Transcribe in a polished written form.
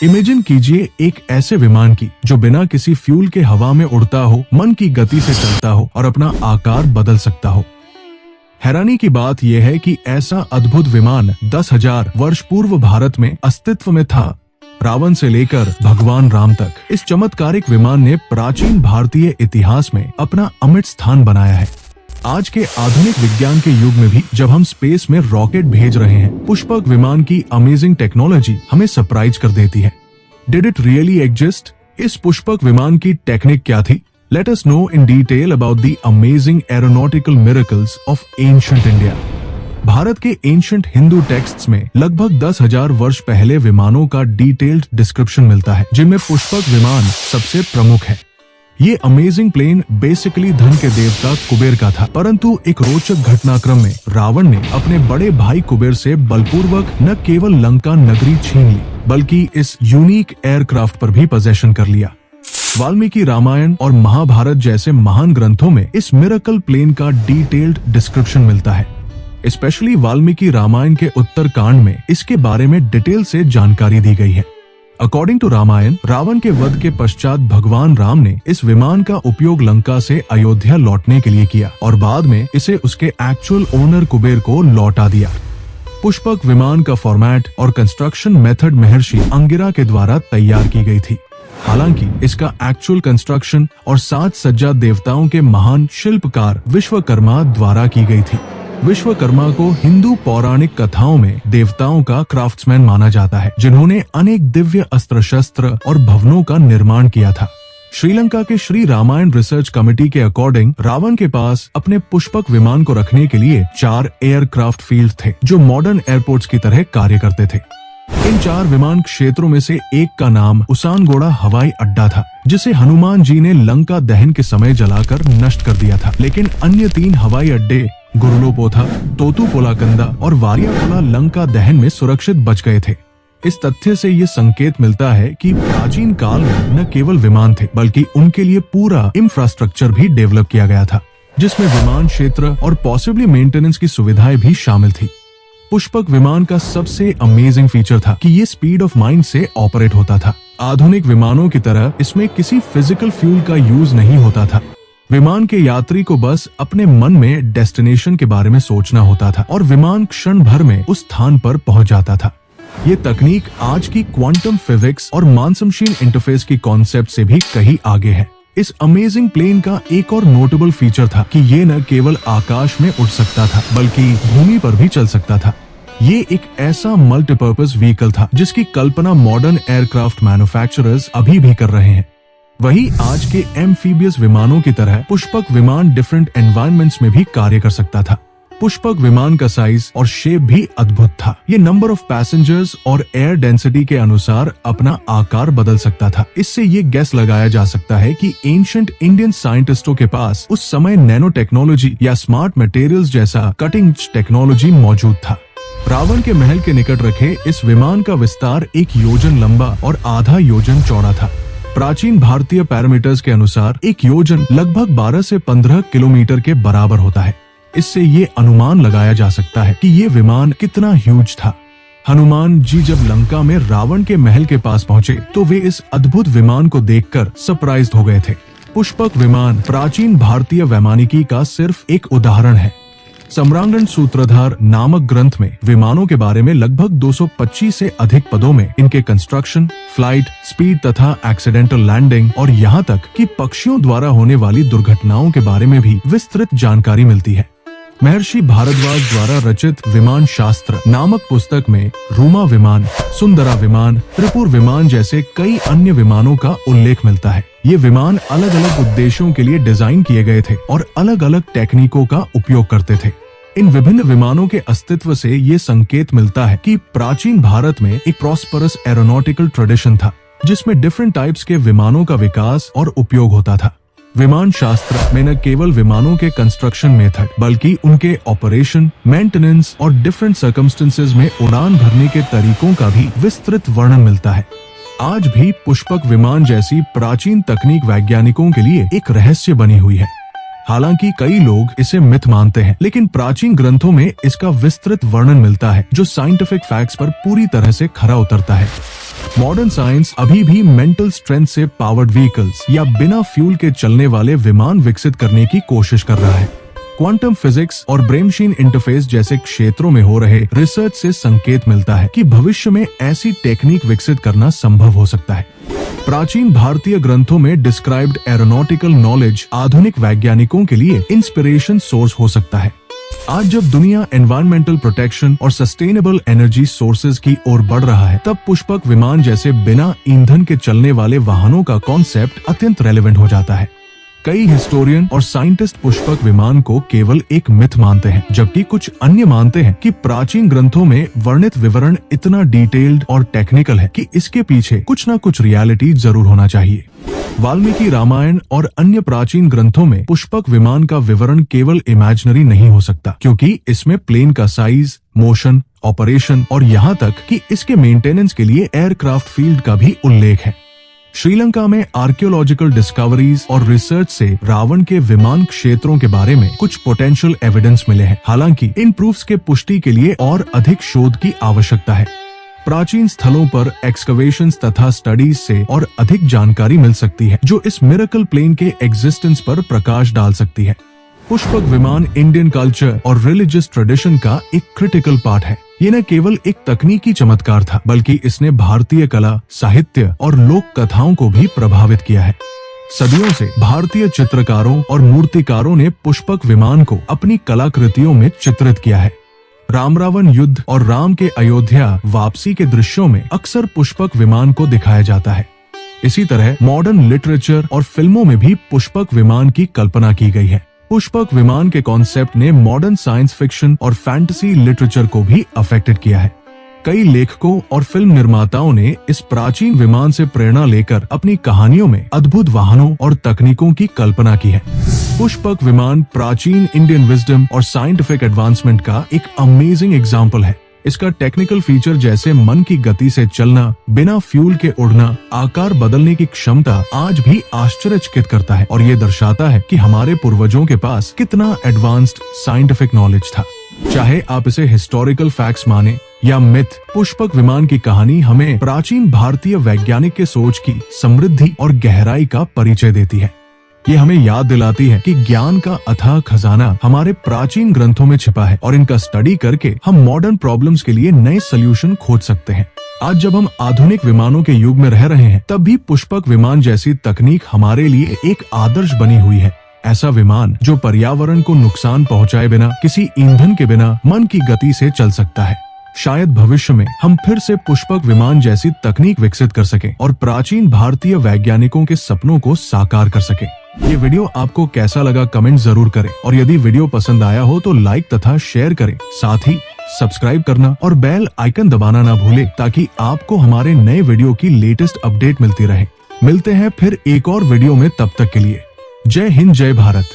Imagine कीजिए एक ऐसे विमान की जो बिना किसी फ्यूल के हवा में उड़ता हो, मन की गति से चलता हो और अपना आकार बदल सकता हो। हैरानी की बात यह है कि ऐसा अद्भुत विमान 10,000 वर्ष पूर्व भारत में अस्तित्व में था। रावण से लेकर भगवान राम तक इस चमत्कारिक विमान ने प्राचीन भारतीय इतिहास में अपना अमिट स्थान बनाया है। आज के आधुनिक विज्ञान के युग में भी जब हम स्पेस में रॉकेट भेज रहे हैं, पुष्पक विमान की अमेजिंग टेक्नोलॉजी हमें सरप्राइज कर देती है। Did it really exist? इस पुष्पक विमान की टेक्निक क्या थी? Let us know in detail about the amazing aeronautical miracles of ancient India. Bharat के एंशिएंट हिंदू टेक्स्ट्स में लगभग 10,000 वर्ष पहले विमानों का डिटेल्ड डिस्क्रिप्शन मिलता है, जिनमें पुष्पक विमान सबसे प्रमुख है। ये अमेजिंग प्लेन बेसिकली धन के देवता कुबेर का था, परंतु एक रोचक घटनाक्रम में रावण ने अपने बड़े भाई कुबेर से बलपूर्वक न केवल लंका नगरी छीन ली, बल्कि इस यूनिक एयरक्राफ्ट पर भी पोजेशन कर लिया। वाल्मीकि रामायण और महाभारत जैसे महान ग्रंथों में इस मिरेकल प्लेन का डिटेल्ड डिस्क्रिप्शन मिलता है। स्पेशली वाल्मीकि रामायण के उत्तरकांड में इसके बारे में डिटेल से जानकारी दी गई है। अकॉर्डिंग टू रामायण, रावण के वध के पश्चात भगवान राम ने इस विमान का उपयोग लंका से अयोध्या लौटने के लिए किया और बाद में इसे उसके एक्चुअल ओनर कुबेर को लौटा दिया। पुष्पक विमान का फॉर्मेट और कंस्ट्रक्शन मेथड महर्षि अंगिरा के द्वारा तैयार की गई थी। हालांकि इसका एक्चुअल कंस्ट्रक्शन और साज सज्जा देवताओं के महान शिल्पकार विश्वकर्मा द्वारा की गई थी। विश्वकर्मा को हिंदू पौराणिक कथाओं में देवताओं का क्राफ्ट्समैन माना जाता है, जिन्होंने अनेक दिव्य अस्त्र शस्त्र और भवनों का निर्माण किया था। श्रीलंका के श्री रामायण रिसर्च कमेटी के अकॉर्डिंग रावण के पास अपने पुष्पक विमान को रखने के लिए 4 एयरक्राफ्ट फील्ड थे, जो मॉडर्न एयरपोर्ट्स की तरह कार्य करते थे। इन 4 विमान क्षेत्रों में से एक का नाम उसानगोड़ा हवाई अड्डा था, जिसे हनुमान जी ने लंका दहन के समय जलाकर नष्ट कर दिया था। लेकिन अन्य 3 हवाई अड्डे गुरुलोपोथा, तोतुपोलाकंदा और वारियापोला लंका दहन में सुरक्षित बच गए थे। इस तथ्य से ये संकेत मिलता है कि प्राचीन काल में न केवल विमान थे, बल्कि उनके लिए पूरा इंफ्रास्ट्रक्चर भी डेवलप किया गया था, जिसमें विमान क्षेत्र और पॉसिबली मेंटेनेंस की सुविधाएं भी शामिल थी। पुष्पक विमान का सबसे अमेजिंग फीचर था कि ये स्पीड ऑफ माइंड से ऑपरेट होता था। आधुनिक विमानों की तरह इसमें किसी फिजिकल फ्यूल का यूज नहीं होता था। विमान के यात्री को बस अपने मन में डेस्टिनेशन के बारे में सोचना होता था और विमान क्षण भर में उस स्थान पर पहुंच जाता था। ये तकनीक आज की क्वांटम फिजिक्स और मान मशीन इंटरफेस की कॉन्सेप्ट से भी कहीं आगे है। इस अमेजिंग प्लेन का एक और नोटेबल फीचर था कि ये न केवल आकाश में उड़ सकता था, बल्कि भूमि पर भी चल सकता था। ये एक ऐसा मल्टीपर्पज व्हीकल था जिसकी कल्पना मॉडर्न एयरक्राफ्ट मैन्युफैक्चरर्स अभी भी कर रहे हैं। वहीं आज के एम्फीबियस विमानों की तरह पुष्पक विमान डिफरेंट एनवायरनमेंट्स में भी कार्य कर सकता था। पुष्पक विमान का साइज और शेप भी अद्भुत था। ये नंबर ऑफ पैसेंजर्स और एयर डेंसिटी के अनुसार अपना आकार बदल सकता था। इससे ये गेस लगाया जा सकता है कि एंशिएंट इंडियन साइंटिस्टों के पास उस समय नैनो टेक्नोलॉजी या स्मार्ट मटेरियल्स जैसा कटिंग टेक्नोलॉजी मौजूद था। रावण के महल के निकट रखे इस विमान का विस्तार 1 योजन लंबा और आधा योजन चौड़ा था। प्राचीन भारतीय पैरामीटर्स के अनुसार 1 योजन लगभग 12 से 15 किलोमीटर के बराबर होता है। इससे ये अनुमान लगाया जा सकता है कि ये विमान कितना ह्यूज था। हनुमान जी जब लंका में रावण के महल के पास पहुंचे तो वे इस अद्भुत विमान को देखकर सरप्राइज्ड हो गए थे। पुष्पक विमान प्राचीन भारतीय वैमानिकी का सिर्फ एक उदाहरण है। सम्रांगण सूत्रधार नामक ग्रंथ में विमानों के बारे में लगभग 225 से अधिक पदों में इनके कंस्ट्रक्शन, फ्लाइट, स्पीड तथा एक्सीडेंटल लैंडिंग और यहाँ तक कि पक्षियों द्वारा होने वाली दुर्घटनाओं के बारे में भी विस्तृत जानकारी मिलती है। महर्षि भारद्वाज द्वारा रचित विमान शास्त्र नामक पुस्तक में रूमा विमान, सुंदरा विमान, त्रिपुर विमान जैसे कई अन्य विमानों का उल्लेख मिलता है। ये विमान अलग अलग उद्देश्यों के लिए डिजाइन किए गए थे और अलग अलग टेक्निकों का उपयोग करते थे। इन विभिन्न विमानों के अस्तित्व से ये संकेत मिलता है कि प्राचीन भारत में एक प्रॉस्परस एरोनॉटिकल ट्रेडिशन था, जिसमें डिफरेंट टाइप्स के विमानों का विकास और उपयोग होता था। विमान शास्त्र में न केवल विमानों के कंस्ट्रक्शन मेथड, बल्कि उनके ऑपरेशन, मेंटेनेंस और डिफरेंट सर्कमस्टेंसेस में उड़ान भरने के तरीकों का भी विस्तृत वर्णन मिलता है। आज भी पुष्पक विमान जैसी प्राचीन तकनीक वैज्ञानिकों के लिए एक रहस्य बनी हुई है। हालांकि कई लोग इसे मिथ मानते हैं, लेकिन प्राचीन ग्रंथों में इसका विस्तृत वर्णन मिलता है जो साइंटिफिक फैक्ट्स पर पूरी तरह से खरा उतरता है। मॉडर्न साइंस अभी भी मेंटल स्ट्रेंथ से पावर्ड व्हीकल्स या बिना फ्यूल के चलने वाले विमान विकसित करने की कोशिश कर रहा है। क्वांटम फिजिक्स और ब्रेन मशीन इंटरफेस जैसे क्षेत्रों में हो रहे रिसर्च से संकेत मिलता है कि भविष्य में ऐसी टेक्निक विकसित करना संभव हो सकता है। प्राचीन भारतीय ग्रंथों में डिस्क्राइब्ड एरोनॉटिकल नॉलेज आधुनिक वैज्ञानिकों के लिए इंस्पिरेशन सोर्स हो सकता है। आज जब दुनिया एनवायरमेंटल प्रोटेक्शन और सस्टेनेबल एनर्जी सोर्सेज की ओर बढ़ रहा है, तब पुष्पक विमान जैसे बिना ईंधन के चलने वाले वाहनों का कॉन्सेप्ट अत्यंत रेलेवेंट हो जाता है। कई हिस्टोरियन और साइंटिस्ट पुष्पक विमान को केवल एक मिथ मानते हैं, जबकि कुछ अन्य मानते हैं कि प्राचीन ग्रंथों में वर्णित विवरण इतना डिटेल्ड और टेक्निकल है कि इसके पीछे कुछ न कुछ रियलिटी जरूर होना चाहिए। वाल्मीकि रामायण और अन्य प्राचीन ग्रंथों में पुष्पक विमान का विवरण केवल इमेजिनरी नहीं हो सकता, क्योंकि इसमें प्लेन का साइज, मोशन, ऑपरेशन और यहाँ तक कि इसके मेंटेनेंस के लिए एयरक्राफ्ट फील्ड का भी उल्लेख है। श्रीलंका में आर्कियोलॉजिकल डिस्कवरीज और रिसर्च से रावण के विमान क्षेत्रों के बारे में कुछ पोटेंशियल एविडेंस मिले हैं। हालांकि इन प्रूफ्स के पुष्टि के लिए और अधिक शोध की आवश्यकता है। प्राचीन स्थलों पर एक्सकवेशंस तथा स्टडीज से और अधिक जानकारी मिल सकती है, जो इस मिरेकल प्लेन के एग्जिस्टेंस पर प्रकाश डाल सकती है। पुष्पक विमान इंडियन कल्चर और रिलीजियस ट्रेडिशन का एक क्रिटिकल पार्ट है। ये न केवल एक तकनीकी चमत्कार था, बल्कि इसने भारतीय कला, साहित्य और लोक कथाओं को भी प्रभावित किया है। सदियों से भारतीय चित्रकारों और मूर्तिकारों ने पुष्पक विमान को अपनी कलाकृतियों में चित्रित किया है। राम रावण युद्ध और राम के अयोध्या वापसी के दृश्यों में अक्सर पुष्पक विमान को दिखाया जाता है। इसी तरह मॉडर्न लिटरेचर और फिल्मों में भी पुष्पक विमान की कल्पना की गई है। पुष्पक विमान के कॉन्सेप्ट ने मॉडर्न साइंस फिक्शन और फैंटेसी लिटरेचर को भी अफेक्टेड किया है। कई लेखकों और फिल्म निर्माताओं ने इस प्राचीन विमान से प्रेरणा लेकर अपनी कहानियों में अद्भुत वाहनों और तकनीकों की कल्पना की है। पुष्पक विमान प्राचीन इंडियन विजडम और साइंटिफिक एडवांसमेंट का एक अमेजिंग एग्जाम्पल है। इसका टेक्निकल फीचर जैसे मन की गति से चलना, बिना फ्यूल के उड़ना, आकार बदलने की क्षमता आज भी आश्चर्यचकित करता है और ये दर्शाता है कि हमारे पूर्वजों के पास कितना एडवांस्ड साइंटिफिक नॉलेज था। चाहे आप इसे हिस्टोरिकल फैक्ट्स माने या मिथ, पुष्पक विमान की कहानी हमें प्राचीन भारतीय वैज्ञानिक के सोच की समृद्धि और गहराई का परिचय देती है। ये हमें याद दिलाती है कि ज्ञान का अथाह खजाना हमारे प्राचीन ग्रंथों में छिपा है और इनका स्टडी करके हम मॉडर्न प्रॉब्लम्स के लिए नए सॉल्यूशन खोज सकते हैं। आज जब हम आधुनिक विमानों के युग में रह रहे हैं, तब भी पुष्पक विमान जैसी तकनीक हमारे लिए एक आदर्श बनी हुई है। ऐसा विमान जो पर्यावरण को नुकसान पहुंचाए बिना, किसी ईंधन के बिना मन की गति से चल सकता है। शायद भविष्य में हम फिर से पुष्पक विमान जैसी तकनीक विकसित कर सकें और प्राचीन भारतीय वैज्ञानिकों के सपनों को साकार कर सकें। ये वीडियो आपको कैसा लगा कमेंट जरूर करें और यदि वीडियो पसंद आया हो तो लाइक तथा शेयर करें। साथ ही सब्सक्राइब करना और बेल आइकन दबाना ना भूलें, ताकि आपको हमारे नए वीडियो की लेटेस्ट अपडेट मिलती रहे। मिलते हैं फिर एक और वीडियो में, तब तक के लिए जय हिंद, जय भारत।